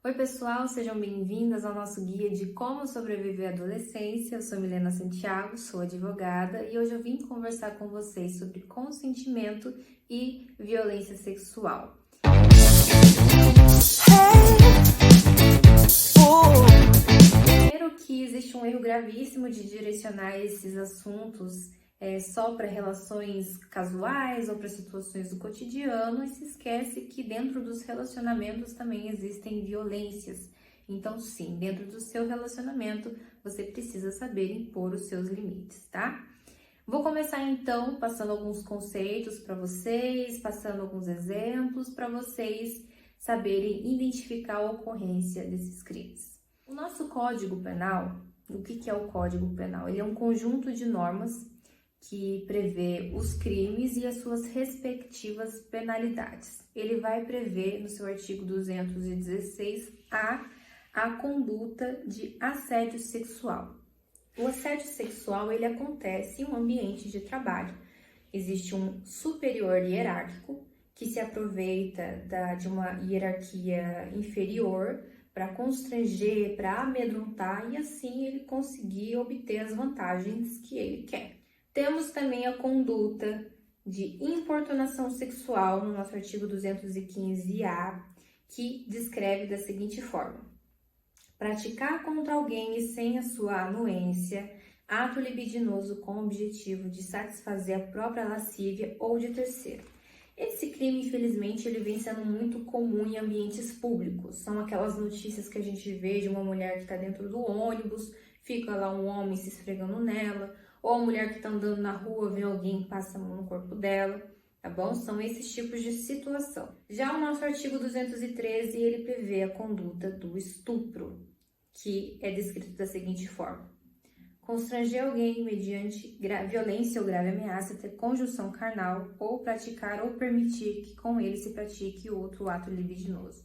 Oi pessoal, sejam bem-vindas ao nosso guia de como sobreviver à adolescência. Eu sou Milena Santiago, sou advogada e hoje eu vim conversar com vocês sobre consentimento e violência sexual. Primeiro que existe um erro gravíssimo de direcionar esses assuntos só para relações casuais ou para situações do cotidiano e se esquece que dentro dos relacionamentos também existem violências. Então, sim, dentro do seu relacionamento você precisa saber impor os seus limites, tá? Vou começar então passando alguns conceitos para vocês, passando alguns exemplos para vocês saberem identificar a ocorrência desses crimes. O nosso Código Penal, o que é o Código Penal? Ele é um conjunto de normas que prevê os crimes e as suas respectivas penalidades. Ele vai prever, no seu artigo 216A, a conduta de assédio sexual. O assédio sexual, ele acontece em um ambiente de trabalho. Existe um superior hierárquico que se aproveita de uma hierarquia inferior para constranger, para amedrontar e assim ele conseguir obter as vantagens que ele quer. Temos também a conduta de importunação sexual no nosso artigo 215A, que descreve da seguinte forma: praticar contra alguém e sem a sua anuência, ato libidinoso com o objetivo de satisfazer a própria lascívia ou de terceiro. Esse crime, infelizmente, ele vem sendo muito comum em ambientes públicos. São aquelas notícias que a gente vê de uma mulher que está dentro do ônibus, fica lá um homem se esfregando nela, ou a mulher que está andando na rua, vê alguém que passa a mão no corpo dela, tá bom? São esses tipos de situação. Já o nosso artigo 213, ele prevê a conduta do estupro, que é descrito da seguinte forma: constranger alguém mediante violência ou grave ameaça, ter conjunção carnal, ou praticar ou permitir que com ele se pratique outro ato libidinoso.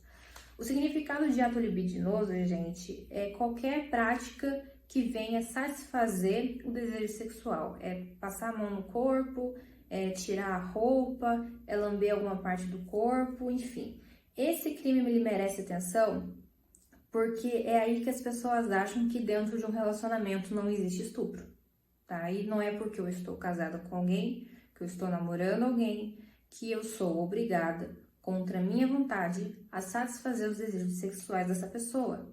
O significado de ato libidinoso, gente, é qualquer prática que venha satisfazer o desejo sexual. É passar a mão no corpo, é tirar a roupa, é lamber alguma parte do corpo, enfim. Esse crime ele merece atenção porque é aí que as pessoas acham que dentro de um relacionamento não existe estupro, tá? E não é porque eu estou casada com alguém, que eu estou namorando alguém, que eu sou obrigada, contra a minha vontade, a satisfazer os desejos sexuais dessa pessoa.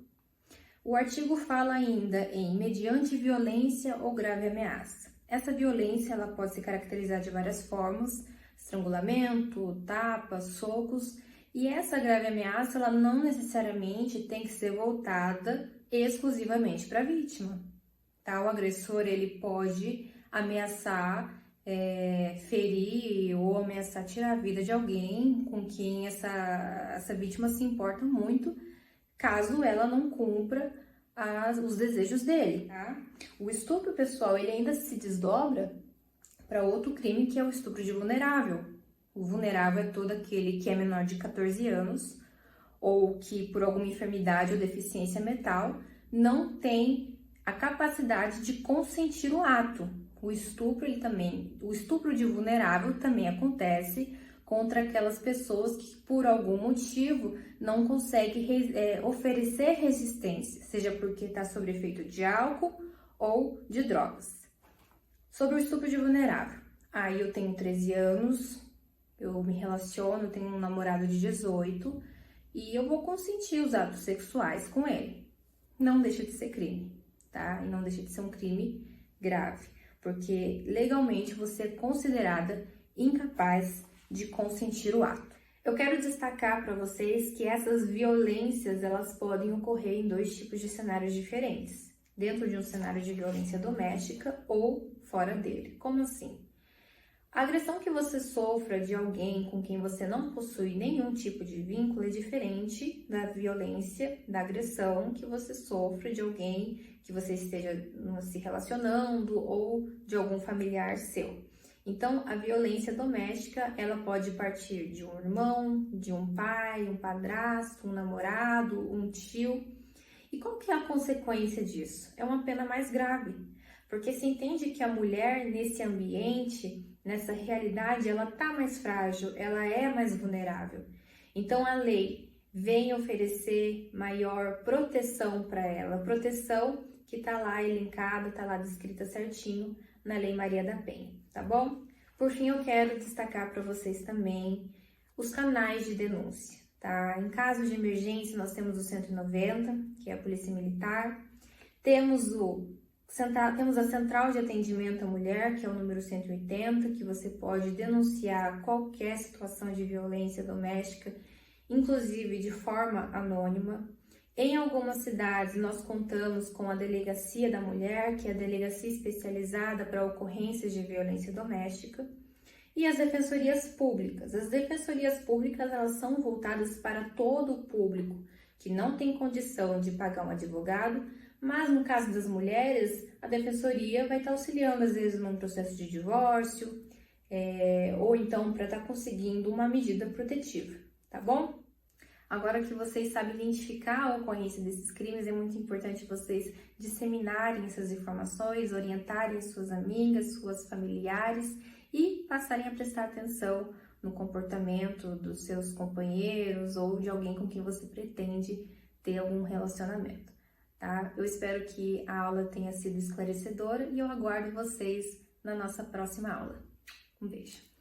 O artigo fala ainda em mediante violência ou grave ameaça. Essa violência ela pode se caracterizar de várias formas: estrangulamento, tapas, socos, e essa grave ameaça ela não necessariamente tem que ser voltada exclusivamente para a vítima, tá? O agressor ele pode ameaçar, ferir ou ameaçar tirar a vida de alguém com quem essa vítima se importa muito, caso ela não cumpra os desejos dele, tá? O estupro, pessoal, ele ainda se desdobra para outro crime, que é o estupro de vulnerável. O vulnerável é todo aquele que é menor de 14 anos ou que, por alguma enfermidade ou deficiência mental, não tem a capacidade de consentir o ato. O estupro de vulnerável também acontece contra aquelas pessoas que, por algum motivo, não conseguem oferecer resistência, seja porque está sob efeito de álcool ou de drogas. Sobre o estupro de vulnerável. Aí eu tenho 13 anos, eu me relaciono, eu tenho um namorado de 18 e eu vou consentir os atos sexuais com ele. Não deixa de ser crime, tá? E não deixa de ser um crime grave, porque legalmente você é considerada incapaz de consentir o ato. Eu quero destacar para vocês que essas violências elas podem ocorrer em dois tipos de cenários diferentes: dentro de um cenário de violência doméstica ou fora dele. Como assim? A agressão que você sofra de alguém com quem você não possui nenhum tipo de vínculo é diferente da violência, da agressão que você sofre de alguém que você esteja se relacionando ou de algum familiar seu. Então, a violência doméstica, ela pode partir de um irmão, de um pai, um padrasto, um namorado, um tio. E qual que é a consequência disso? É uma pena mais grave, porque se entende que a mulher nesse ambiente, nessa realidade, ela tá mais frágil, ela é mais vulnerável. Então, a lei, vem oferecer maior proteção para ela, proteção que está lá elencada, está lá descrita certinho na Lei Maria da Penha, tá bom? Por fim, eu quero destacar para vocês também os canais de denúncia, tá? Em caso de emergência, nós temos o 190, que é a Polícia Militar, temos a Central de Atendimento à Mulher, que é o número 180, que você pode denunciar qualquer situação de violência doméstica, inclusive de forma anônima. Em algumas cidades, nós contamos com a Delegacia da Mulher, que é a delegacia especializada para ocorrências de violência doméstica, e as defensorias públicas. As defensorias públicas, elas são voltadas para todo o público que não tem condição de pagar um advogado, mas no caso das mulheres, a defensoria vai estar auxiliando, às vezes, num processo de divórcio, ou então para estar conseguindo uma medida protetiva, tá bom? Agora que vocês sabem identificar a ocorrência desses crimes, é muito importante vocês disseminarem essas informações, orientarem suas amigas, suas familiares e passarem a prestar atenção no comportamento dos seus companheiros ou de alguém com quem você pretende ter algum relacionamento, tá? Eu espero que a aula tenha sido esclarecedora e eu aguardo vocês na nossa próxima aula. Um beijo!